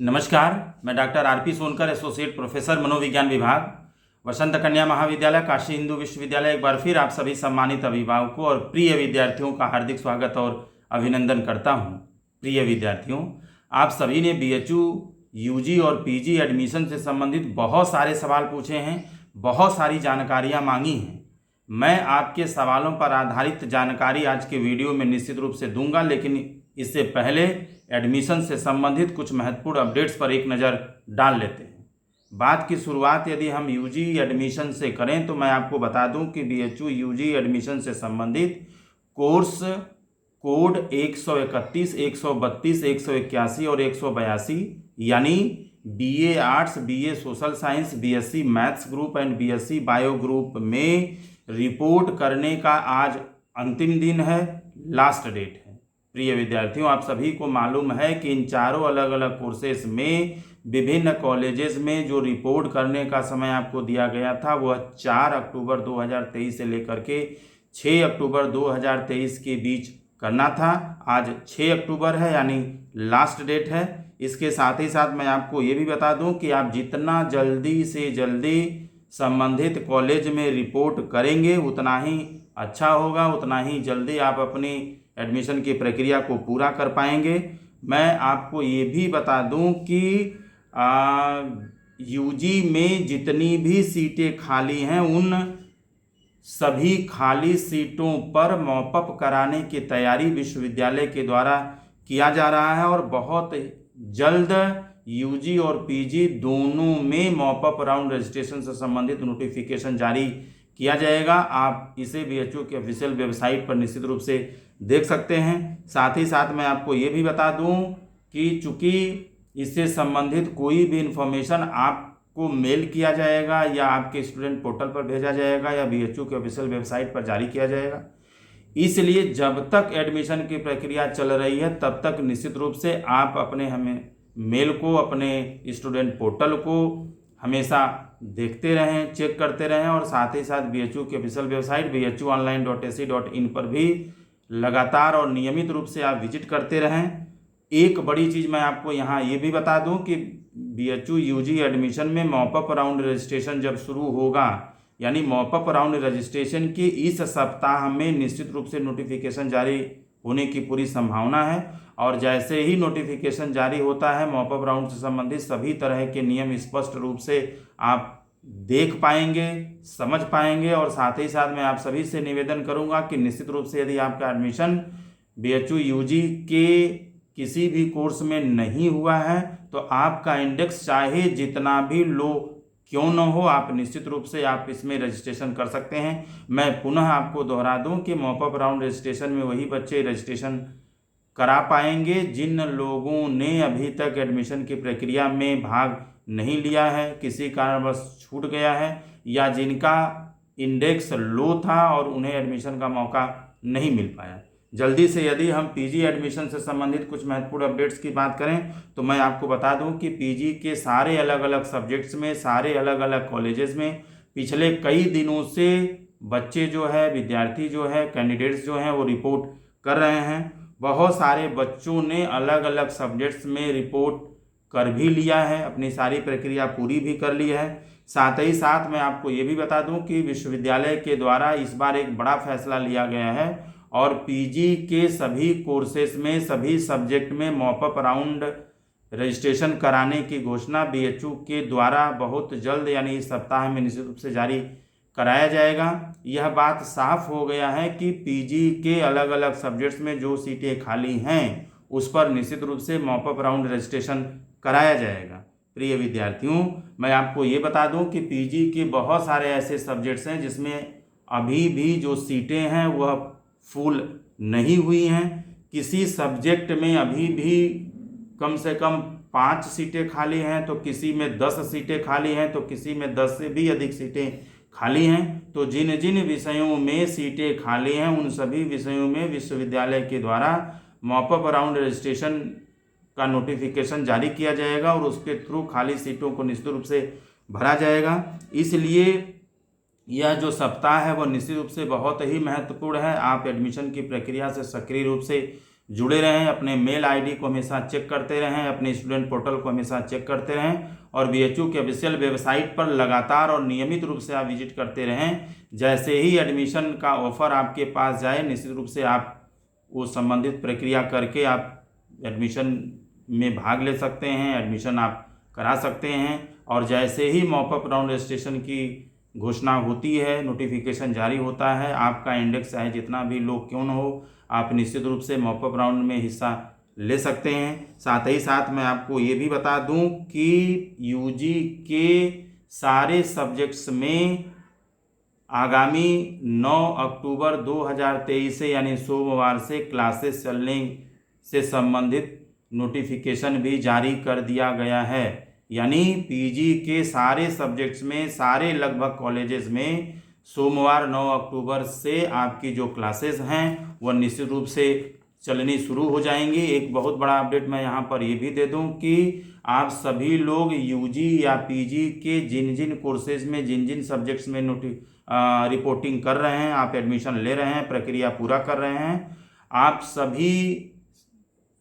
नमस्कार, मैं doctor RP Sonkar, associate professor मनोविज्ञान विभाग, वसंत कन्या महाविद्यालय, काशी हिंदू विश्वविद्यालय। एक बार फिर आप सभी सम्मानित अभिभावकों और प्रिय विद्यार्थियों का हार्दिक स्वागत और अभिनंदन करता हूं। प्रिय विद्यार्थियों, आप सभी ने बीएचयू, यूजी और पीजी एडमिशन से संबंधित बहुत सारे सवाल पूछे हैं, बहुत सारी जानकारियां मांगी हैं। मैं आपके सवालों पर आधारित जानकारी आज के वीडियो में निश्चित रूप से दूंगा, लेकिन इससे पहले एडमिशन से संबंधित कुछ महत्वपूर्ण अपडेट्स पर एक नज़र डाल लेते हैं। बात की शुरुआत यदि हम यूजी एडमिशन से करें तो मैं आपको बता दूं कि बीएचयू यूजी एडमिशन से संबंधित कोर्स कोड 131, 132, 181 और 182 यानी BA arts, BA social science, BSc maths group and BSc bio group में रिपोर्ट करने का आज अंतिम दिन है, लास्ट डेट है। प्रिय विद्यार्थियों, आप सभी को मालूम है कि इन चारों अलग अलग कोर्सेस में विभिन्न कॉलेजेस में जो रिपोर्ट करने का समय आपको दिया गया था वह 4 अक्टूबर 2023 से लेकर के 6 अक्टूबर 2023 के बीच करना था। आज 6 अक्टूबर है यानी लास्ट डेट है। इसके साथ ही साथ मैं आपको ये भी बता दूं कि आप जितना जल्दी से जल्दी संबंधित कॉलेज में रिपोर्ट करेंगे उतना ही अच्छा होगा, उतना ही जल्दी आप अपनी एडमिशन की प्रक्रिया को पूरा कर पाएंगे। मैं आपको ये भी बता दूं कि यूजी में जितनी भी सीटें खाली हैं उन सभी खाली सीटों पर मॉपअप कराने की तैयारी विश्वविद्यालय के द्वारा किया जा रहा है और बहुत जल्द यूजी और पीजी दोनों में मॉपअप राउंड रजिस्ट्रेशन से संबंधित नोटिफिकेशन जारी किया जाएगा। आप इसे बीएचयू के ऑफिशियल वेबसाइट पर निश्चित रूप से देख सकते हैं। साथ ही साथ मैं आपको ये भी बता दूं कि चूंकि इससे संबंधित कोई भी इंफॉर्मेशन आपको मेल किया जाएगा या आपके स्टूडेंट पोर्टल पर भेजा जाएगा या बीएचयू के ऑफिशियल वेबसाइट पर जारी किया जाएगा, इसलिए जब तक एडमिशन की प्रक्रिया चल रही है तब तक निश्चित रूप से आप अपने मेल को, अपने स्टूडेंट पोर्टल को हमेशा देखते रहें, चेक करते रहें और साथ ही साथ बीएचयू की ऑफिशियल वेबसाइट bhuonline.ac.in पर भी लगातार और नियमित रूप से आप विजिट करते रहें। एक बड़ी चीज़ मैं आपको यहाँ ये भी बता दूं कि बीएचयू यूजी एडमिशन में मॉपअप राउंड रजिस्ट्रेशन जब शुरू होगा यानी मॉपअप राउंड रजिस्ट्रेशन की इस सप्ताह में निश्चित रूप से नोटिफिकेशन जारी होने की पूरी संभावना है और जैसे ही नोटिफिकेशन जारी होता है मॉपअप राउंड से संबंधित सभी तरह के नियम स्पष्ट रूप से आप देख पाएंगे, समझ पाएंगे। और साथ ही साथ मैं आप सभी से निवेदन करूंगा कि निश्चित रूप से यदि आपका एडमिशन बीएचयू यूजी के किसी भी कोर्स में नहीं हुआ है तो आपका इंडेक्स चाहे जितना भी लो क्यों न हो, आप निश्चित रूप से आप इसमें रजिस्ट्रेशन कर सकते हैं। मैं पुनः आपको दोहरा दूं कि मॉपअप राउंड रजिस्ट्रेशन में वही बच्चे रजिस्ट्रेशन करा पाएंगे जिन लोगों ने अभी तक एडमिशन की प्रक्रिया में भाग नहीं लिया है, किसी कारणवश छूट गया है या जिनका इंडेक्स लो था और उन्हें एडमिशन का मौका नहीं मिल पाया। जल्दी से यदि हम पीजी एडमिशन से संबंधित कुछ महत्वपूर्ण अपडेट्स की बात करें तो मैं आपको बता दूं कि पीजी के सारे अलग अलग सब्जेक्ट्स में, सारे अलग अलग कॉलेजेस में पिछले कई दिनों से बच्चे जो है, विद्यार्थी जो है, कैंडिडेट्स जो हैं वो रिपोर्ट कर रहे हैं। बहुत सारे बच्चों ने अलग अलग सब्जेक्ट्स में रिपोर्ट कर भी लिया है, अपनी सारी प्रक्रिया पूरी भी कर ली है। साथ ही साथ मैं आपको ये भी बता दूं कि विश्वविद्यालय के द्वारा इस बार एक बड़ा फैसला लिया गया है और पीजी के सभी कोर्सेस में, सभी सब्जेक्ट में मॉपअप राउंड रजिस्ट्रेशन कराने की घोषणा बीएचयू के द्वारा बहुत जल्द यानी इस सप्ताह में निश्चित रूप से जारी कराया जाएगा। यह बात साफ हो गया है कि पीजी के अलग अलग सब्जेक्ट्स में जो सीटें खाली हैं उस पर निश्चित रूप से मॉपअप राउंड रजिस्ट्रेशन कराया जाएगा। प्रिय विद्यार्थियों, मैं आपको ये बता दूं कि पीजी के बहुत सारे ऐसे सब्जेक्ट्स हैं जिसमें अभी भी जो सीटें हैं वह फुल नहीं हुई हैं। किसी सब्जेक्ट में अभी भी कम से कम 5 सीटें खाली हैं तो किसी में 10 सीटें खाली हैं तो किसी में 10 से भी अधिक सीटें खाली हैं। तो जिन जिन विषयों में सीटें खाली हैं उन सभी विषयों में विश्वविद्यालय के द्वारा मॉपअप राउंड रजिस्ट्रेशन का नोटिफिकेशन जारी किया जाएगा और उसके थ्रू खाली सीटों को निश्चित रूप से भरा जाएगा। इसलिए यह जो सप्ताह है वह निश्चित रूप से बहुत ही महत्वपूर्ण है। आप एडमिशन की प्रक्रिया से सक्रिय रूप से जुड़े रहें, अपने मेल आईडी को हमेशा चेक करते रहें, अपने स्टूडेंट पोर्टल को हमेशा चेक करते रहें और बीएचयू के ऑफिशियल वेबसाइट पर लगातार और नियमित रूप से आप विजिट करते रहें। जैसे ही एडमिशन का ऑफर आपके पास जाए, निश्चित रूप से आप वो संबंधित प्रक्रिया करके आप एडमिशन में भाग ले सकते हैं, एडमिशन आप करा सकते हैं। और जैसे ही मॉपअप राउंड रजिस्ट्रेशन की घोषणा होती है, नोटिफिकेशन जारी होता है, आपका इंडेक्स चाहे जितना भी लो क्यों न हो, आप निश्चित रूप से मॉपअप राउंड में हिस्सा ले सकते हैं। साथ ही साथ मैं आपको ये भी बता दूं कि यूजी के सारे सब्जेक्ट्स में आगामी 9 अक्टूबर 2023 से यानी सोमवार से क्लासेस चलने से संबंधित नोटिफिकेशन भी जारी कर दिया गया है। यानी पीजी के सारे सब्जेक्ट्स में, सारे लगभग कॉलेजेस में सोमवार 9 अक्टूबर से आपकी जो क्लासेस हैं वह निश्चित रूप से चलनी शुरू हो जाएंगी। एक बहुत बड़ा अपडेट मैं यहाँ पर ये भी दे दूँ कि आप सभी लोग यूजी या पीजी के जिन जिन कोर्सेज में, जिन जिन सब्जेक्ट्स में रिपोर्टिंग कर रहे हैं, आप एडमिशन ले रहे हैं, प्रक्रिया पूरा कर रहे हैं, आप सभी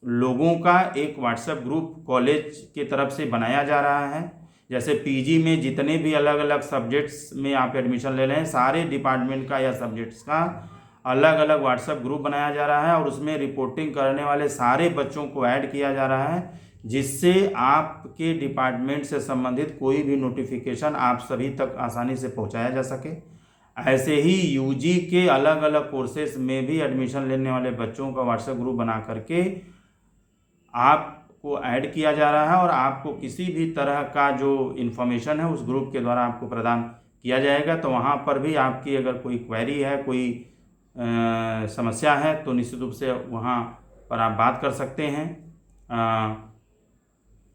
लोगों का एक व्हाट्सएप ग्रुप कॉलेज की तरफ से बनाया जा रहा है। जैसे पीजी में जितने भी अलग अलग सब्जेक्ट्स में आप एडमिशन ले रहे हैं, सारे डिपार्टमेंट का या सब्जेक्ट्स का अलग अलग व्हाट्सएप ग्रुप बनाया जा रहा है और उसमें रिपोर्टिंग करने वाले सारे बच्चों को ऐड किया जा रहा है, जिससे आपके डिपार्टमेंट से संबंधित कोई भी नोटिफिकेशन आप सभी तक आसानी से पहुंचाया जा सके। ऐसे ही यूजी के अलग अलग कोर्सेज में भी एडमिशन लेने वाले बच्चों का व्हाट्सएप ग्रुप बना करके आपको ऐड किया जा रहा है और आपको किसी भी तरह का जो इन्फॉर्मेशन है उस ग्रुप के द्वारा आपको प्रदान किया जाएगा। तो वहाँ पर भी आपकी अगर कोई क्वेरी है, कोई समस्या है, तो निश्चित रूप से वहाँ पर आप बात कर सकते हैं।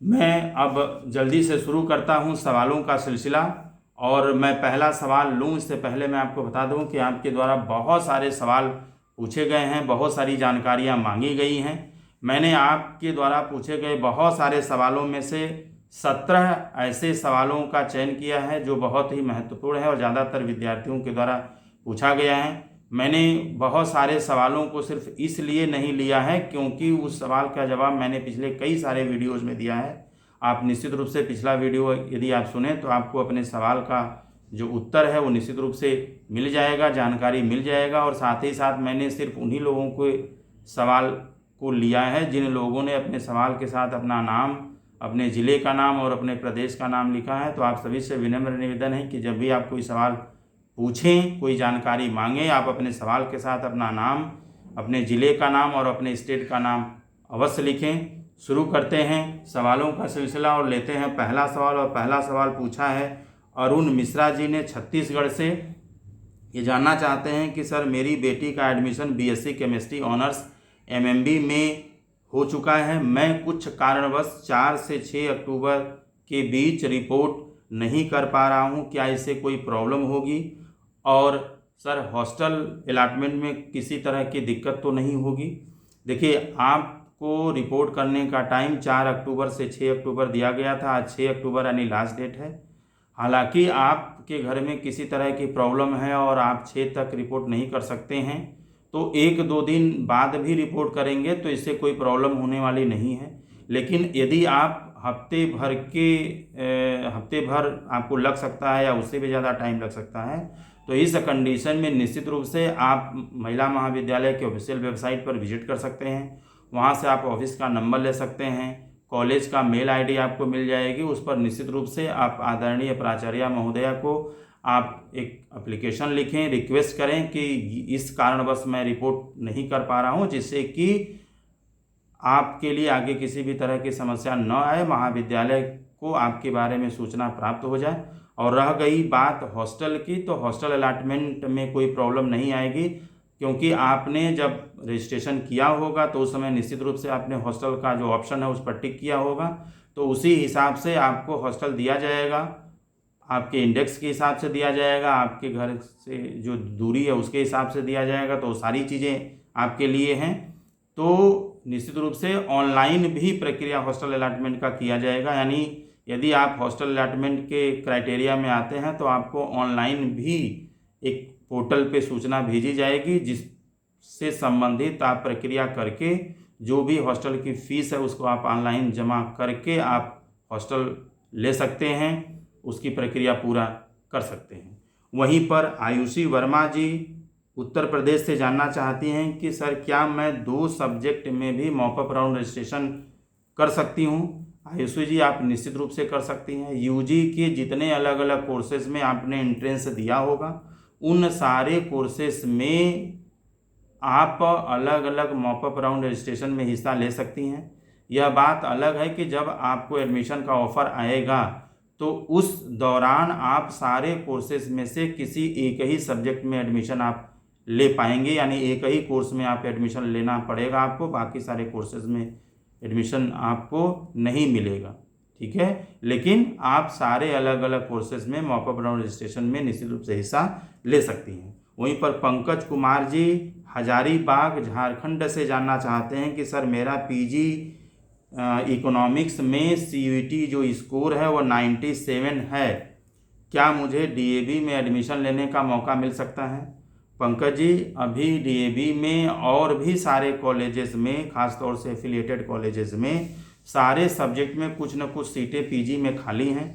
मैं अब जल्दी से शुरू करता हूँ सवालों का सिलसिला और मैं पहला सवाल लूँ। इससे पहले मैं आपको बता दूँ कि आपके द्वारा बहुत सारे सवाल पूछे गए हैं, बहुत सारी जानकारियाँ मांगी गई हैं। मैंने आपके द्वारा पूछे गए बहुत सारे सवालों में से 17 ऐसे सवालों का चयन किया है जो बहुत ही महत्वपूर्ण है और ज़्यादातर विद्यार्थियों के द्वारा पूछा गया है। मैंने बहुत सारे सवालों को सिर्फ इसलिए नहीं लिया है क्योंकि उस सवाल का जवाब मैंने पिछले कई सारे वीडियोज़ में दिया है। आप निश्चित रूप से पिछला वीडियो यदि आप सुने तो आपको अपने सवाल का जो उत्तर है वो निश्चित रूप से मिल जाएगा, जानकारी मिल जाएगा। और साथ ही साथ मैंने सिर्फ उन्हीं लोगों को सवाल को लिया है जिन लोगों ने अपने सवाल के साथ अपना नाम, अपने ज़िले का नाम और अपने प्रदेश का नाम लिखा है। तो आप सभी से विनम्र निवेदन है कि जब भी आप कोई सवाल पूछें, कोई जानकारी मांगें, आप अपने सवाल के साथ अपना नाम, अपने ज़िले का नाम और अपने स्टेट का नाम अवश्य लिखें। शुरू करते हैं सवालों का सिलसिला और लेते हैं पहला सवाल। और पहला सवाल पूछा है अरुण मिश्रा जी ने छत्तीसगढ़ से। ये जानना चाहते हैं कि सर मेरी बेटी का admission BSc chemistry honours MMB में हो चुका है। मैं कुछ कारणवश 4 से 6 अक्टूबर के बीच रिपोर्ट नहीं कर पा रहा हूँ, क्या इससे कोई प्रॉब्लम होगी? और सर हॉस्टल अलॉटमेंट में किसी तरह की दिक्कत तो नहीं होगी? देखिए, आपको रिपोर्ट करने का टाइम 4 अक्टूबर से 6 अक्टूबर दिया गया था। आज 6 अक्टूबर यानी लास्ट डेट है। हालांकि आपके घर में किसी तरह की प्रॉब्लम है और आप 6 तक रिपोर्ट नहीं कर सकते हैं तो 1-2 दिन बाद भी रिपोर्ट करेंगे तो इससे कोई प्रॉब्लम होने वाली नहीं है। लेकिन यदि आप हफ्ते भर आपको लग सकता है या उससे भी ज़्यादा टाइम लग सकता है, तो इस कंडीशन में निश्चित रूप से आप महिला महाविद्यालय के ऑफिशियल वेबसाइट पर विजिट कर सकते हैं। वहां से आप ऑफिस का नंबर ले सकते हैं, कॉलेज का मेल आईडी आपको मिल जाएगी। उस पर निश्चित रूप से आप आदरणीय प्राचार्य महोदया को आप एक एप्लीकेशन लिखें, रिक्वेस्ट करें कि इस कारणवश मैं रिपोर्ट नहीं कर पा रहा हूं, जिससे कि आपके लिए आगे किसी भी तरह की समस्या न आए, महाविद्यालय को आपके बारे में सूचना प्राप्त हो जाए। और रह गई बात हॉस्टल की, तो हॉस्टल अलॉटमेंट में कोई प्रॉब्लम नहीं आएगी क्योंकि आपने जब रजिस्ट्रेशन किया होगा तो उस समय निश्चित रूप से आपने हॉस्टल का जो ऑप्शन है उस पर टिक किया होगा, तो उसी हिसाब से आपको हॉस्टल दिया जाएगा। आपके इंडेक्स के हिसाब से दिया जाएगा, आपके घर से जो दूरी है उसके हिसाब से दिया जाएगा। तो सारी चीज़ें आपके लिए हैं। तो निश्चित रूप से ऑनलाइन भी प्रक्रिया हॉस्टल अलॉटमेंट का किया जाएगा। यानी यदि आप हॉस्टल अलॉटमेंट के क्राइटेरिया में आते हैं तो आपको ऑनलाइन भी एक पोर्टल पे सूचना भेजी जाएगी जिससे संबंधित आप प्रक्रिया करके जो भी हॉस्टल की फ़ीस है उसको आप ऑनलाइन जमा करके आप हॉस्टल ले सकते हैं, उसकी प्रक्रिया पूरा कर सकते हैं। वहीं पर आयुषी वर्मा जी उत्तर प्रदेश से जानना चाहती हैं कि सर क्या मैं 2 सब्जेक्ट में भी मॉपअप राउंड रजिस्ट्रेशन कर सकती हूँ? आयुषी जी, आप निश्चित रूप से कर सकती हैं। यूजी के जितने अलग अलग कोर्सेज में आपने एंट्रेंस दिया होगा उन सारे कोर्सेज में आप अलग अलग मॉपअप राउंड रजिस्ट्रेशन में हिस्सा ले सकती हैं। यह बात अलग है कि जब आपको एडमिशन का ऑफ़र आएगा तो उस दौरान आप सारे कोर्सेज में से किसी एक ही सब्जेक्ट में एडमिशन आप ले पाएंगे, यानी एक ही कोर्स में आप एडमिशन लेना पड़ेगा आपको, बाकी सारे कोर्सेज में एडमिशन आपको नहीं मिलेगा, ठीक है। लेकिन आप सारे अलग अलग कोर्सेज में मॉपअप राउंड रजिस्ट्रेशन में निश्चित रूप से हिस्सा ले सकती हैं। वहीं पर पंकज कुमार जी हजारीबाग झारखंड से जानना चाहते हैं कि सर मेरा पीजी इकोनॉमिक्स में सीयूईटी जो स्कोर है वो 97 है, क्या मुझे डीएवी में एडमिशन लेने का मौका मिल सकता है? पंकज जी, अभी डीएवी में और भी सारे कॉलेजेस में, ख़ासतौर से एफिलिएटेड कॉलेजेस में सारे सब्जेक्ट में कुछ न कुछ सीटें पीजी में खाली हैं।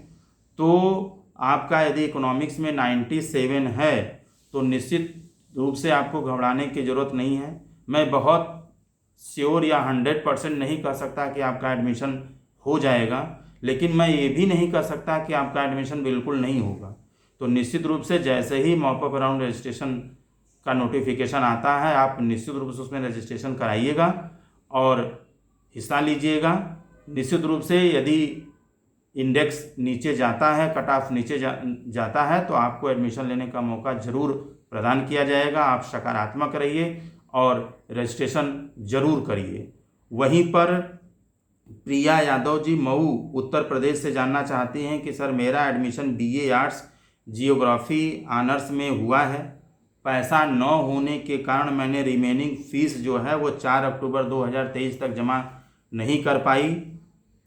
तो आपका यदि इकोनॉमिक्स में 97 है तो निश्चित रूप से आपको घबराने की ज़रूरत नहीं है। मैं बहुत श्योर या 100% नहीं कह सकता कि आपका एडमिशन हो जाएगा, लेकिन मैं ये भी नहीं कह सकता कि आपका एडमिशन बिल्कुल नहीं होगा। तो निश्चित रूप से जैसे ही मॉपअप राउंड रजिस्ट्रेशन का नोटिफिकेशन आता है आप निश्चित रूप से उसमें रजिस्ट्रेशन कराइएगा और हिस्सा लीजिएगा। निश्चित रूप से यदि इंडेक्स नीचे जाता है, कट ऑफ नीचे जाता है तो आपको एडमिशन लेने का मौका ज़रूर प्रदान किया जाएगा। आप सकारात्मक रहिए और रजिस्ट्रेशन ज़रूर करिए। वहीं पर प्रिया यादव जी मऊ उत्तर प्रदेश से जानना चाहती हैं कि सर मेरा admission BA arts geography honours में हुआ है, पैसा न होने के कारण मैंने रिमेनिंग फ़ीस जो है वो 4 अक्टूबर 2023 तक जमा नहीं कर पाई,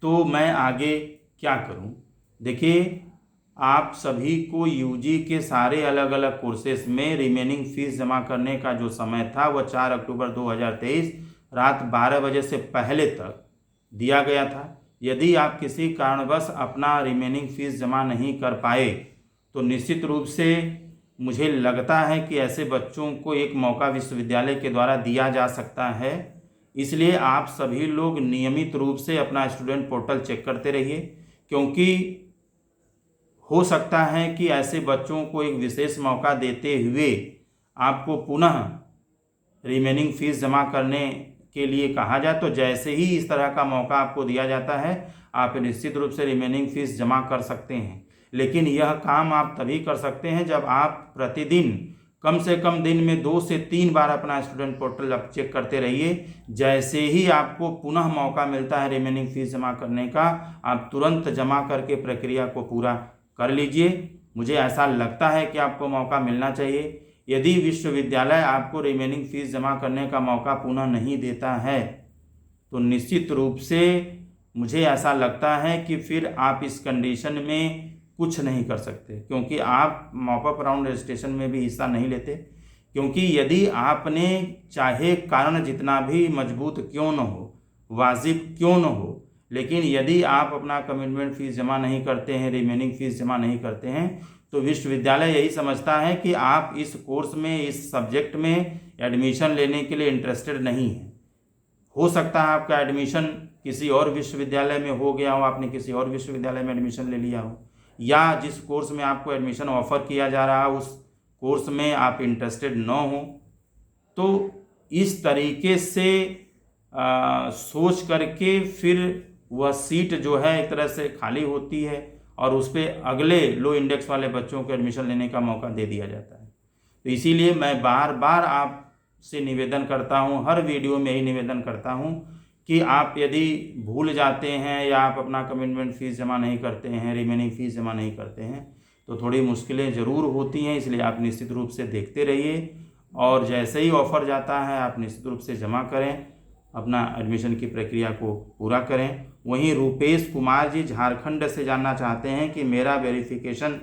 तो मैं आगे क्या करूं? देखिए, आप सभी को यूजी के सारे अलग अलग कोर्सेज में रिमेनिंग फ़ीस जमा करने का जो समय था वह 4 अक्टूबर 2023 रात 12 बजे से पहले तक दिया गया था। यदि आप किसी कारणवश अपना रिमेनिंग फ़ीस जमा नहीं कर पाए तो निश्चित रूप से मुझे लगता है कि ऐसे बच्चों को एक मौका विश्वविद्यालय के द्वारा दिया जा सकता है। इसलिए आप सभी लोग नियमित रूप से अपना स्टूडेंट पोर्टल चेक करते रहिए, क्योंकि हो सकता है कि ऐसे बच्चों को एक विशेष मौका देते हुए आपको पुनः रिमेनिंग फ़ीस जमा करने के लिए कहा जाए। तो जैसे ही इस तरह का मौका आपको दिया जाता है आप निश्चित रूप से रिमेनिंग फ़ीस जमा कर सकते हैं। लेकिन यह काम आप तभी कर सकते हैं जब आप प्रतिदिन कम से कम दिन में 2 से 3 बार अपना स्टूडेंट पोर्टल आप चेक करते रहिए। जैसे ही आपको पुनः मौका मिलता है रिमेनिंग फ़ीस जमा करने का, आप तुरंत जमा करके प्रक्रिया को पूरा कर लीजिए। मुझे ऐसा लगता है कि आपको मौका मिलना चाहिए। यदि विश्वविद्यालय आपको रिमेनिंग फ़ीस जमा करने का मौका पुनः नहीं देता है तो निश्चित रूप से मुझे ऐसा लगता है कि फिर आप इस कंडीशन में कुछ नहीं कर सकते, क्योंकि आप मॉपअप राउंड रजिस्ट्रेशन में भी हिस्सा नहीं लेते। क्योंकि यदि आपने चाहे कारण जितना भी मजबूत क्यों न हो, वाजिब क्यों न हो, लेकिन यदि आप अपना कमिटमेंट फ़ीस जमा नहीं करते हैं, रिमेनिंग फ़ीस जमा नहीं करते हैं, तो विश्वविद्यालय यही समझता है कि आप इस कोर्स में, इस सब्जेक्ट में एडमिशन लेने के लिए इंटरेस्टेड नहीं हैं। हो सकता है आपका एडमिशन किसी और विश्वविद्यालय में हो गया हो, आपने किसी और विश्वविद्यालय में एडमिशन ले लिया हो, या जिस कोर्स में आपको एडमिशन ऑफ़र किया जा रहा है उस कोर्स में आप इंटरेस्टेड न हो। तो इस तरीके से सोच करके फिर वह सीट जो है एक तरह से खाली होती है और उस पर अगले लो इंडेक्स वाले बच्चों को एडमिशन लेने का मौका दे दिया जाता है। तो इसीलिए मैं बार बार आपसे निवेदन करता हूँ, हर वीडियो में यही निवेदन करता हूँ कि आप यदि भूल जाते हैं या आप अपना कमिटमेंट फ़ीस जमा नहीं करते हैं, रिमेनिंग फ़ीस जमा नहीं करते हैं, तो थोड़ी मुश्किलें ज़रूर होती हैं। इसलिए आप निश्चित रूप से देखते रहिए और जैसे ही ऑफ़र जाता है आप निश्चित रूप से जमा करें, अपना एडमिशन की प्रक्रिया को पूरा करें। वहीं रूपेश कुमार जी झारखंड से जानना चाहते हैं कि मेरा वेरिफिकेशन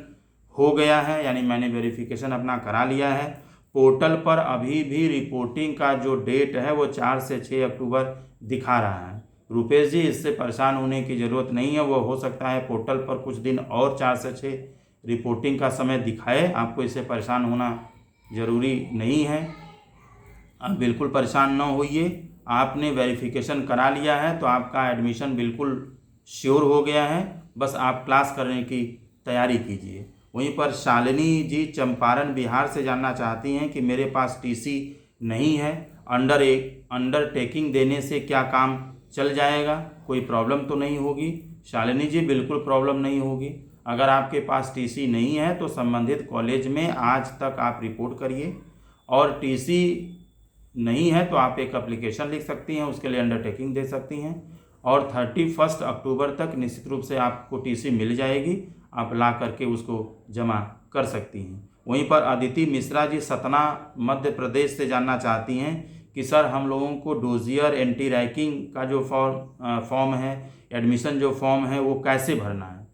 हो गया है, यानी मैंने वेरिफिकेशन अपना करा लिया है, पोर्टल पर अभी भी रिपोर्टिंग का जो डेट है वो 4 से 6 अक्टूबर दिखा रहा है। रुपेश जी, इससे परेशान होने की ज़रूरत नहीं है। वो हो सकता है पोर्टल पर कुछ दिन और 4 से 6 रिपोर्टिंग का समय दिखाए, आपको इससे परेशान होना ज़रूरी नहीं है। आप बिल्कुल परेशान ना होइए। आपने वेरिफिकेशन करा लिया है तो आपका एडमिशन बिल्कुल श्योर हो गया है। बस आप क्लास करने की तैयारी कीजिए। वहीं पर शालिनी जी चंपारण बिहार से जानना चाहती हैं कि मेरे पास टीसी नहीं है, अंडरटेकिंग देने से क्या काम चल जाएगा, कोई प्रॉब्लम तो नहीं होगी? शालिनी जी, बिल्कुल प्रॉब्लम नहीं होगी। अगर आपके पास टीसी नहीं है तो संबंधित कॉलेज में आज तक आप रिपोर्ट करिए, और टीसी नहीं है तो आप एक एप्लीकेशन लिख सकती हैं, उसके लिए अंडरटेकिंग दे सकती हैं, और 31 अक्टूबर तक निश्चित रूप से आपको टीसी मिल जाएगी। आप ला करके उसको जमा कर सकती हैं। वहीं पर अदिति मिश्रा जी सतना मध्य प्रदेश से जानना चाहती हैं कि सर, हम लोगों को डोजियर एंटी रैगिंग का जो फॉर्म है, एडमिशन जो फॉर्म है, वो कैसे भरना है?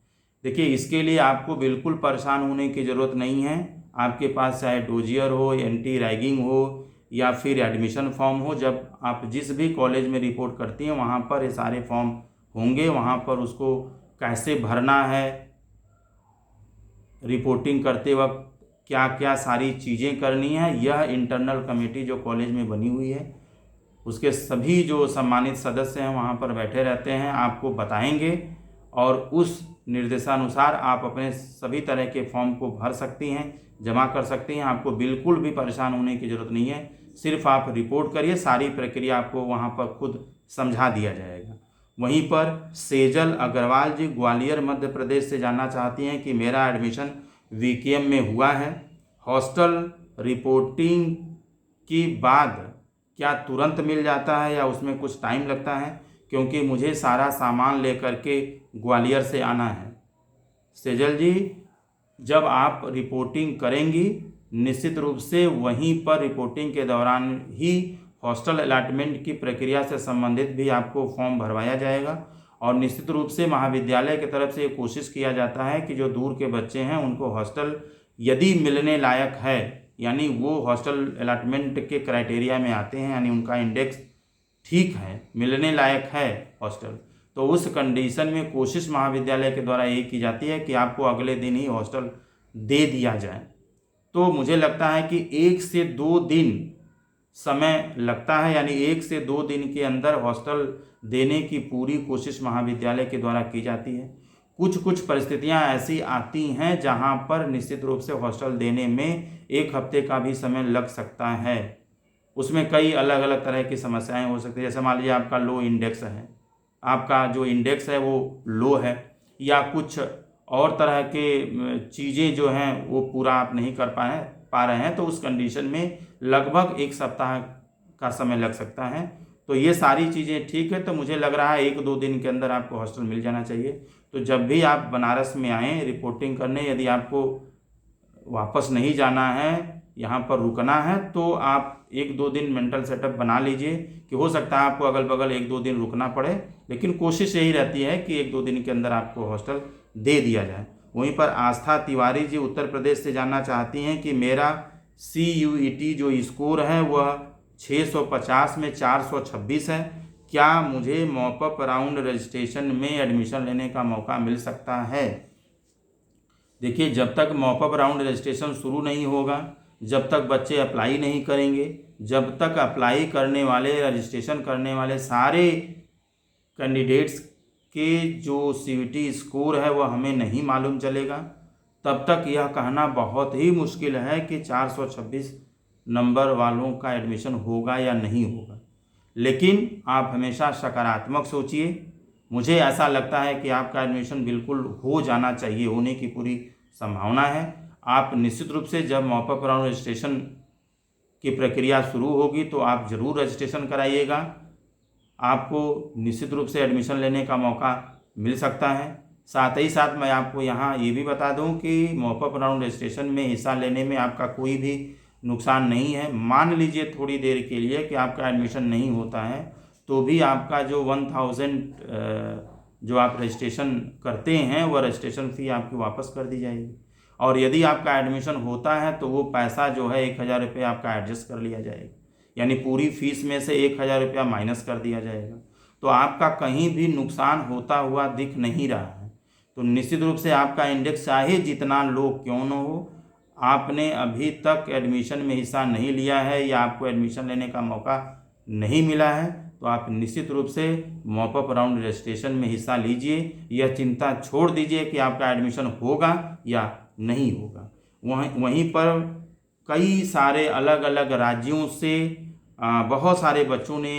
देखिए, इसके लिए आपको बिल्कुल परेशान होने की ज़रूरत नहीं है। आपके पास चाहे डोजियर हो, एंटी रैगिंग हो, या फिर एडमिशन फॉर्म हो, जब आप जिस भी कॉलेज में रिपोर्ट करती हैं वहाँ पर ये सारे फॉर्म होंगे। वहाँ पर उसको कैसे भरना है, रिपोर्टिंग करते वक्त क्या क्या सारी चीज़ें करनी है, यह इंटरनल कमेटी जो कॉलेज में बनी हुई है, उसके सभी जो सम्मानित सदस्य हैं वहाँ पर बैठे रहते हैं, आपको बताएंगे, और उस निर्देशानुसार आप अपने सभी तरह के फॉर्म को भर सकती हैं, जमा कर सकती हैं। आपको बिल्कुल भी परेशान होने की ज़रूरत नहीं है। सिर्फ आप रिपोर्ट करिए, सारी प्रक्रिया आपको वहाँ पर खुद समझा दिया जाएगा। वहीं पर सेजल अग्रवाल जी ग्वालियर मध्य प्रदेश से जानना चाहती हैं कि मेरा एडमिशन वीकेएम में हुआ है, हॉस्टल रिपोर्टिंग के बाद क्या तुरंत मिल जाता है या उसमें कुछ टाइम लगता है, क्योंकि मुझे सारा सामान लेकर के ग्वालियर से आना है। सेजल जी, जब आप रिपोर्टिंग करेंगी निश्चित रूप से वहीं पर रिपोर्टिंग के दौरान ही हॉस्टल अलॉटमेंट की प्रक्रिया से संबंधित भी आपको फॉर्म भरवाया जाएगा, और निश्चित रूप से महाविद्यालय की तरफ से ये कोशिश किया जाता है कि जो दूर के बच्चे हैं उनको हॉस्टल यदि मिलने लायक है, यानी वो हॉस्टल अलॉटमेंट के क्राइटेरिया में आते हैं, यानी उनका इंडेक्स ठीक है, मिलने लायक है हॉस्टल, तो उस कंडीशन में कोशिश महाविद्यालय के द्वारा ये की जाती है कि आपको अगले दिन ही हॉस्टल दे दिया जाए। तो मुझे लगता है कि 1 से 2 दिन समय लगता है, यानी 1 से 2 दिन के अंदर हॉस्टल देने की पूरी कोशिश महाविद्यालय के द्वारा की जाती है। कुछ परिस्थितियां ऐसी आती हैं जहां पर निश्चित रूप से हॉस्टल देने में 1 हफ्ते का भी समय लग सकता है। उसमें कई अलग अलग तरह की समस्याएं हो सकती है। जैसे मान लीजिए आपका लो इंडेक्स है, आपका जो इंडेक्स है वो लो है, या कुछ और तरह के चीज़ें जो हैं वो पूरा आप नहीं कर पा रहे हैं, तो उस कंडीशन में लगभग 1 सप्ताह का समय लग सकता है। तो ये सारी चीज़ें ठीक है, तो मुझे लग रहा है 1-2 दिन के अंदर आपको हॉस्टल मिल जाना चाहिए। तो जब भी आप बनारस में आएँ रिपोर्टिंग करने, यदि आपको वापस नहीं जाना है, यहाँ पर रुकना है, तो आप 1-2 दिन मेंटल सेटअप बना लीजिए कि हो सकता है आपको अगल बगल 1-2 दिन रुकना पड़े, लेकिन कोशिश यही रहती है कि 1-2 दिन के अंदर आपको हॉस्टल दे दिया जाए। वहीं पर आस्था तिवारी जी उत्तर प्रदेश से जानना चाहती हैं कि मेरा CUET जो स्कोर है वह 650 में 426 है, क्या मुझे मॉपअप राउंड रजिस्ट्रेशन में एडमिशन लेने का मौका मिल सकता है? देखिए, जब तक मॉपअप राउंड रजिस्ट्रेशन शुरू नहीं होगा, जब तक बच्चे अप्लाई नहीं करेंगे, जब तक अप्लाई करने वाले, रजिस्ट्रेशन करने वाले सारे कैंडिडेट्स के जो CUET स्कोर है वह हमें नहीं मालूम चलेगा, तब तक यह कहना बहुत ही मुश्किल है कि 426 नंबर वालों का एडमिशन होगा या नहीं होगा। लेकिन आप हमेशा सकारात्मक सोचिए। मुझे ऐसा लगता है कि आपका एडमिशन बिल्कुल हो जाना चाहिए, होने की पूरी संभावना है। आप निश्चित रूप से जब मॉपअप राउंड रजिस्ट्रेशन की प्रक्रिया शुरू होगी तो आप ज़रूर रजिस्ट्रेशन कराइएगा, आपको निश्चित रूप से एडमिशन लेने का मौका मिल सकता है। साथ ही साथ मैं आपको यहाँ ये भी बता दूँ कि मॉपअप राउंड रजिस्ट्रेशन में हिस्सा लेने में आपका कोई भी नुकसान नहीं है। मान लीजिए थोड़ी देर के लिए कि आपका एडमिशन नहीं होता है, तो भी आपका जो 1000 जो आप रजिस्ट्रेशन करते हैं वह रजिस्ट्रेशन फ़ी आपकी वापस कर दी जाएगी। और यदि आपका एडमिशन होता है तो वो पैसा जो है 1,000 रुपये आपका एडजस्ट कर लिया जाएगा, यानी पूरी फीस में से 1,000 रुपया माइनस कर दिया जाएगा। तो आपका कहीं भी नुकसान होता हुआ दिख नहीं रहा है। तो निश्चित रूप से आपका इंडेक्स चाहे जितना लो क्यों न हो, आपने अभी तक एडमिशन में हिस्सा नहीं लिया है या आपको एडमिशन लेने का मौका नहीं मिला है, तो आप निश्चित रूप से मॉपअप राउंड रजिस्ट्रेशन में हिस्सा लीजिए। यह चिंता छोड़ दीजिए कि आपका एडमिशन होगा या नहीं होगा। वहीं पर कई सारे अलग अलग राज्यों से बहुत सारे बच्चों ने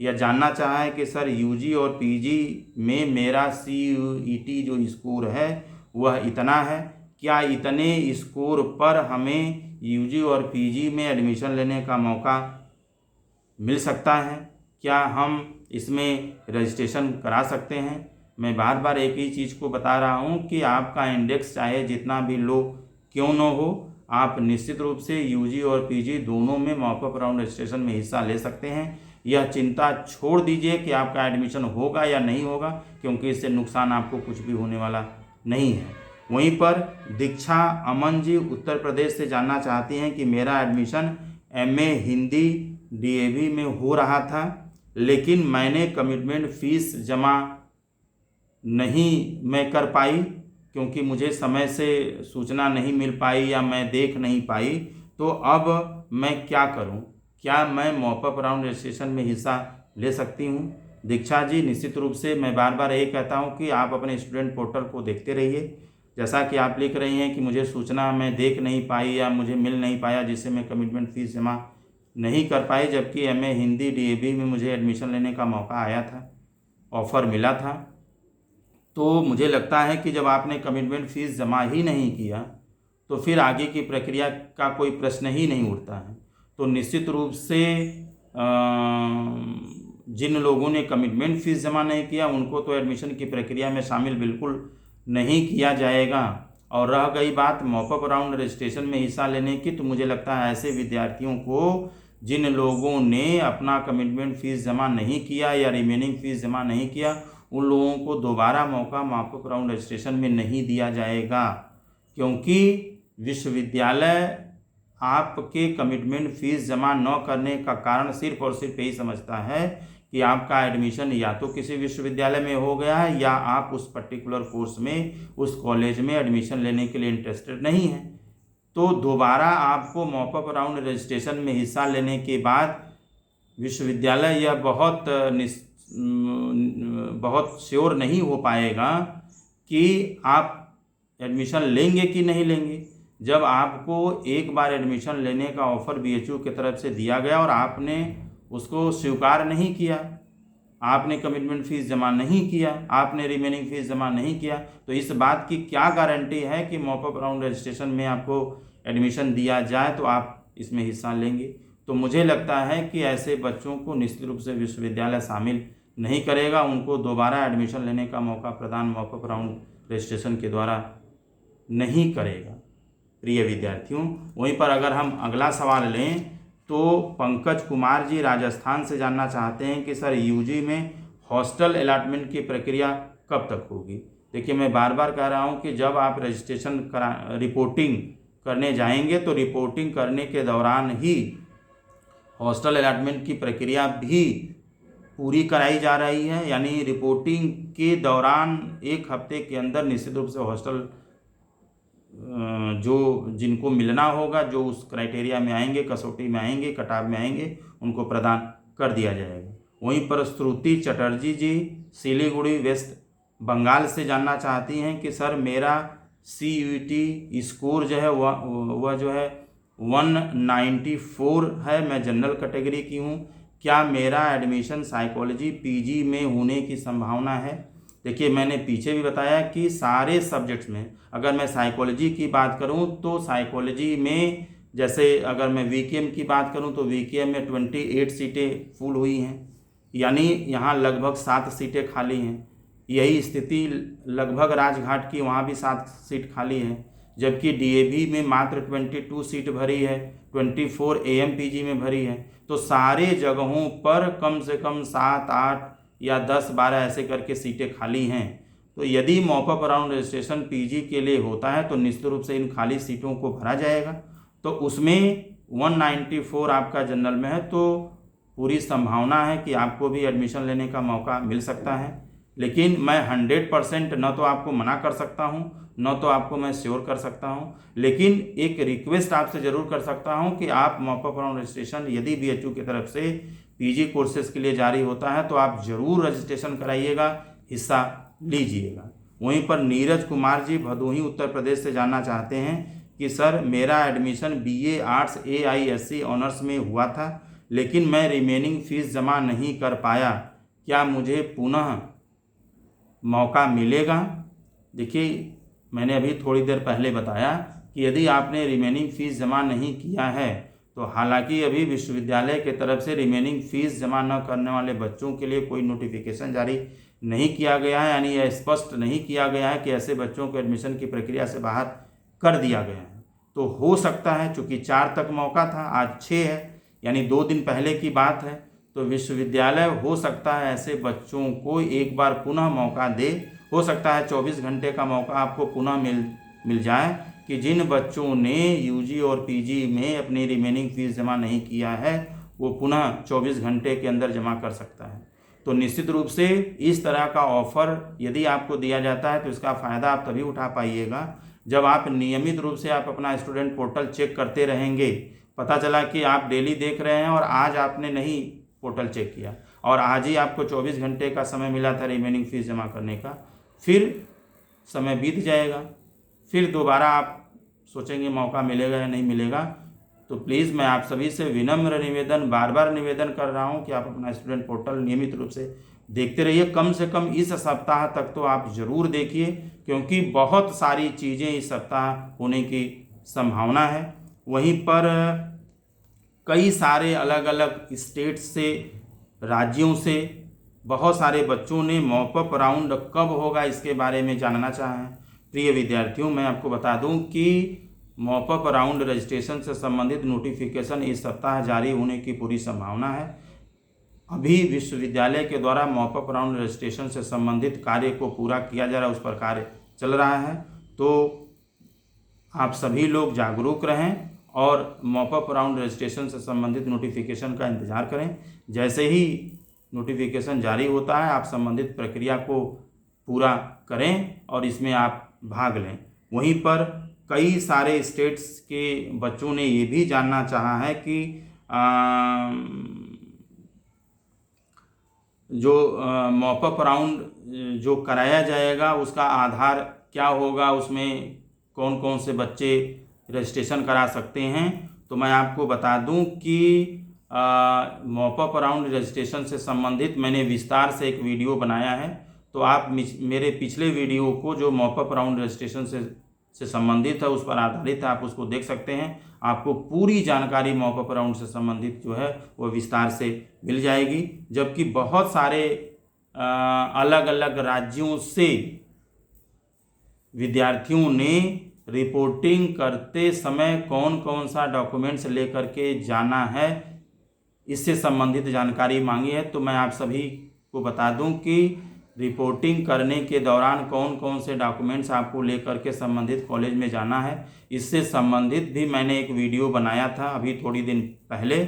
यह जानना चाहा है कि सर यूजी और पीजी में मेरा CUET जो स्कोर है वह इतना है, क्या इतने स्कोर पर हमें यूजी और पीजी में एडमिशन लेने का मौका मिल सकता है, क्या हम इसमें रजिस्ट्रेशन करा सकते हैं। मैं बार बार एक ही चीज़ को बता रहा हूं कि आपका इंडेक्स चाहे जितना भी लो क्यों न हो, आप निश्चित रूप से यूजी और पीजी दोनों में मॉपअप राउंड रजिस्ट्रेशन में हिस्सा ले सकते हैं। यह चिंता छोड़ दीजिए कि आपका एडमिशन होगा या नहीं होगा, क्योंकि इससे नुकसान आपको कुछ भी होने वाला नहीं है। वहीं पर दीक्षा अमन जी उत्तर प्रदेश से जानना चाहती हैं कि मेरा एडमिशन MA हिंदी DAV में हो रहा था, लेकिन मैंने कमिटमेंट फ़ीस जमा नहीं मैं कर पाई क्योंकि मुझे समय से सूचना नहीं मिल पाई या मैं देख नहीं पाई, तो अब मैं क्या करूं? क्या मैं मॉपअप राउंड रजिस्ट्रेशन में हिस्सा ले सकती हूं? दीक्षा जी, निश्चित रूप से मैं बार बार यही कहता हूं कि आप अपने स्टूडेंट पोर्टल को देखते रहिए। जैसा कि आप लिख रही हैं कि मुझे सूचना मैं देख नहीं पाई या मुझे मिल नहीं पाया जिससे मैं कमिटमेंट फ़ीस जमा नहीं कर पाई, जबकि MA हिंदी DAV में मुझे एडमिशन लेने का मौका आया था, ऑफ़र मिला था। तो मुझे लगता है कि जब आपने कमिटमेंट फ़ीस जमा ही नहीं किया तो फिर आगे की प्रक्रिया का कोई प्रश्न ही नहीं उठता है। तो निश्चित रूप से जिन लोगों ने कमिटमेंट फ़ीस जमा नहीं किया उनको तो एडमिशन की प्रक्रिया में शामिल बिल्कुल नहीं किया जाएगा। और रह गई बात मॉपअप राउंड रजिस्ट्रेशन में हिस्सा लेने की, तो मुझे लगता है ऐसे विद्यार्थियों को जिन लोगों ने अपना कमिटमेंट फ़ीस जमा नहीं किया या रिमेनिंग फ़ीस जमा नहीं किया, उन लोगों को दोबारा मौका मॉपअप राउंड रजिस्ट्रेशन में नहीं दिया जाएगा, क्योंकि विश्वविद्यालय आपके कमिटमेंट फ़ीस जमा न करने का कारण सिर्फ और सिर्फ यही समझता है कि आपका एडमिशन या तो किसी विश्वविद्यालय में हो गया है या आप उस पर्टिकुलर कोर्स में उस कॉलेज में एडमिशन लेने के लिए इंटरेस्टेड नहीं हैं। तो दोबारा आपको मॉपअप राउंड रजिस्ट्रेशन में हिस्सा लेने के बाद विश्वविद्यालय यह बहुत श्योर नहीं हो पाएगा कि आप एडमिशन लेंगे कि नहीं लेंगे। जब आपको एक बार एडमिशन लेने का ऑफ़र BHU की तरफ से दिया गया और आपने उसको स्वीकार नहीं किया, आपने कमिटमेंट फ़ीस जमा नहीं किया, आपने रिमेनिंग फ़ीस जमा नहीं किया, तो इस बात की क्या गारंटी है कि मॉपअप राउंड रजिस्ट्रेशन में आपको एडमिशन दिया जाए तो आप इसमें हिस्सा लेंगे। तो मुझे लगता है कि ऐसे बच्चों को निश्चित रूप से विश्वविद्यालय शामिल नहीं करेगा, उनको दोबारा एडमिशन लेने का मौका प्रदान मॉपअप राउंड रजिस्ट्रेशन के द्वारा नहीं करेगा। प्रिय विद्यार्थियों, वहीं पर अगर हम अगला सवाल लें तो पंकज कुमार जी राजस्थान से जानना चाहते हैं कि सर यूजी में हॉस्टल अलॉटमेंट की प्रक्रिया कब तक होगी। देखिए, मैं बार बार कह रहा हूं कि जब आप रजिस्ट्रेशन रिपोर्टिंग करने जाएंगे तो रिपोर्टिंग करने के दौरान ही हॉस्टल अलॉटमेंट की प्रक्रिया भी पूरी कराई जा रही है। यानी रिपोर्टिंग के दौरान 1 हफ्ते के अंदर निश्चित रूप से हॉस्टल जो जिनको मिलना होगा, जो उस क्राइटेरिया में आएंगे, कसौटी में आएंगे, कटाव में आएंगे, उनको प्रदान कर दिया जाएगा। वहीं पर श्रुति चटर्जी जी सिलीगुड़ी वेस्ट बंगाल से जानना चाहती हैं कि सर मेरा CUET स्कोर जो है वह जो है 194 है, मैं जनरल कैटेगरी की हूँ, क्या मेरा एडमिशन साइकोलॉजी PG में होने की संभावना है। देखिए, मैंने पीछे भी बताया कि सारे सब्जेक्ट्स में अगर मैं साइकोलॉजी की बात करूं तो साइकोलॉजी में जैसे अगर मैं VKM की बात करूं तो VKM में 28 सीटें फुल हुई हैं, यानी यहाँ लगभग 7 सीटें खाली हैं। यही स्थिति लगभग राजघाट की, वहाँ भी 7 सीट खाली है, जबकि DAV में मात्र 22 सीट भरी है, 24 AMPG में भरी है। तो सारे जगहों पर कम से कम 7, 8 या 10, 12 ऐसे करके सीटें खाली हैं। तो यदि मॉपअप राउंड रजिस्ट्रेशन पीजी के लिए होता है तो निश्चित रूप से इन खाली सीटों को भरा जाएगा। तो उसमें 194 आपका जनरल में है, तो पूरी संभावना है कि आपको भी एडमिशन लेने का मौका मिल सकता है। लेकिन मैं 100% न तो आपको मना कर सकता हूँ, न तो आपको मैं श्योर कर सकता हूँ, लेकिन एक रिक्वेस्ट आपसे ज़रूर कर सकता हूँ कि आप मॉपअप राउंड रजिस्ट्रेशन यदि बीएचयू की तरफ से पीजी कोर्सेज़ के लिए जारी होता है तो आप ज़रूर रजिस्ट्रेशन कराइएगा, हिस्सा लीजिएगा। वहीं पर नीरज कुमार जी भदोही उत्तर प्रदेश से जानना चाहते हैं कि सर मेरा admission BA arts AISC honours में हुआ था, लेकिन मैं रिमेनिंग फ़ीस जमा नहीं कर पाया, क्या मुझे पुनः मौका मिलेगा? देखिए, मैंने अभी थोड़ी देर पहले बताया कि यदि आपने रिमेनिंग फ़ीस जमा नहीं किया है तो हालांकि अभी विश्वविद्यालय के तरफ से रिमेनिंग फ़ीस जमा न करने वाले बच्चों के लिए कोई नोटिफिकेशन जारी नहीं किया गया है, यानी यह स्पष्ट नहीं किया गया है कि ऐसे बच्चों को एडमिशन की प्रक्रिया से बाहर कर दिया गया है। तो हो सकता है, चूँकि 4 तक मौका था, आज 6 है, यानी 2 दिन पहले की बात है, तो विश्वविद्यालय हो सकता है ऐसे बच्चों को एक बार पुनः मौका दे। हो सकता है 24 घंटे का मौका आपको पुनः मिल जाए कि जिन बच्चों ने यूजी और पीजी में अपनी रिमेनिंग फ़ीस जमा नहीं किया है वो पुनः 24 घंटे के अंदर जमा कर सकता है। तो निश्चित रूप से इस तरह का ऑफ़र यदि आपको दिया जाता है तो इसका फ़ायदा आप तभी उठा पाइएगा जब आप नियमित रूप से आप अपना स्टूडेंट पोर्टल चेक करते रहेंगे। पता चला कि आप डेली देख रहे हैं और आज आपने नहीं पोर्टल चेक किया और आज ही आपको 24 घंटे का समय मिला था रिमेनिंग फ़ीस जमा करने का, फिर समय बीत जाएगा, फिर दोबारा आप सोचेंगे मौका मिलेगा या नहीं मिलेगा। तो प्लीज़ मैं आप सभी से विनम्र निवेदन, बार बार निवेदन कर रहा हूं कि आप अपना स्टूडेंट पोर्टल नियमित रूप से देखते रहिए। कम से कम इस सप्ताह तक तो आप ज़रूर देखिए, क्योंकि बहुत सारी चीज़ें इस सप्ताह होने की संभावना है। वहीं पर कई सारे अलग अलग स्टेट्स से, राज्यों से बहुत सारे बच्चों ने मॉपअप राउंड कब होगा इसके बारे में जानना चाहें। प्रिय विद्यार्थियों, मैं आपको बता दूं कि मॉपअप राउंड रजिस्ट्रेशन से संबंधित नोटिफिकेशन इस सप्ताह जारी होने की पूरी संभावना है। अभी विश्वविद्यालय के द्वारा मॉपअप राउंड रजिस्ट्रेशन से संबंधित कार्य को पूरा किया जा रहा है, उस पर कार्य चल रहा है। तो आप सभी लोग जागरूक रहें और मॉपअप राउंड रजिस्ट्रेशन से संबंधित नोटिफिकेशन का इंतज़ार करें। जैसे ही नोटिफिकेशन जारी होता है आप संबंधित प्रक्रिया को पूरा करें और इसमें आप भाग लें। वहीं पर कई सारे स्टेट्स के बच्चों ने ये भी जानना चाहा है कि जो मॉपअप राउंड जो कराया जाएगा उसका आधार क्या होगा, उसमें कौन कौन से बच्चे रजिस्ट्रेशन करा सकते हैं। तो मैं आपको बता दूं कि मॉपअप राउंड रजिस्ट्रेशन से संबंधित मैंने विस्तार से एक वीडियो बनाया है, तो आप मेरे पिछले वीडियो को जो मॉपअप राउंड रजिस्ट्रेशन से संबंधित है उस पर आधारित है, आप उसको देख सकते हैं। आपको पूरी जानकारी मॉपअप राउंड से संबंधित जो है वो विस्तार से मिल जाएगी। जबकि बहुत सारे अलग अलग राज्यों से विद्यार्थियों ने रिपोर्टिंग करते समय कौन कौन सा डॉक्यूमेंट्स लेकर के जाना है इससे संबंधित जानकारी मांगी है। तो मैं आप सभी को बता दूं कि रिपोर्टिंग करने के दौरान कौन कौन से डॉक्यूमेंट्स आपको लेकर के संबंधित कॉलेज में जाना है, इससे संबंधित भी मैंने एक वीडियो बनाया था अभी थोड़ी दिन पहले।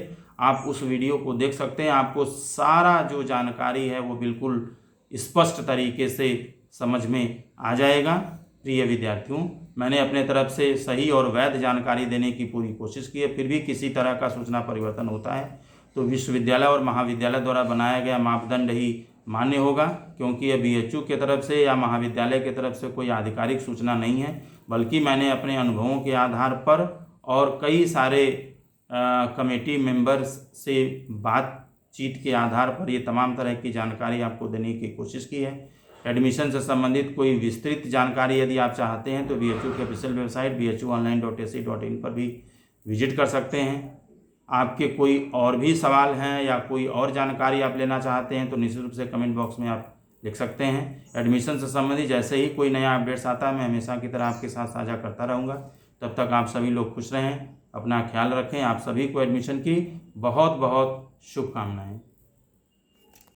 आप उस वीडियो को देख सकते हैं, आपको सारा जो जानकारी है वो बिल्कुल स्पष्ट तरीके से समझ में आ जाएगा। प्रिय विद्यार्थियों, मैंने अपने तरफ से सही और वैध जानकारी देने की पूरी कोशिश की है। फिर भी किसी तरह का सूचना परिवर्तन होता है तो विश्वविद्यालय और महाविद्यालय द्वारा बनाया गया मापदंड ही मान्य होगा, क्योंकि ये बीएचयू की तरफ से या महाविद्यालय की तरफ से कोई आधिकारिक सूचना नहीं है, बल्कि मैंने अपने अनुभवों के आधार पर और कई सारे कमेटी मेंबर्स से बातचीत के आधार पर ये तमाम तरह की जानकारी आपको देने की कोशिश की है। एडमिशन से संबंधित कोई विस्तृत जानकारी यदि आप चाहते हैं तो बीएचयू की ऑफिशियल वेबसाइट bhuonline.ac.in पर भी विजिट कर सकते हैं। आपके कोई और भी सवाल हैं या कोई और जानकारी आप लेना चाहते हैं तो निश्चित रूप से कमेंट बॉक्स में आप लिख सकते हैं। एडमिशन से संबंधित जैसे ही कोई नया अपडेट्स आता है मैं हमेशा की तरह आपके साथ साझा करता रहूँगा। तब तक आप सभी लोग खुश रहें, अपना ख्याल रखें। आप सभी को एडमिशन की बहुत बहुत शुभकामनाएँ।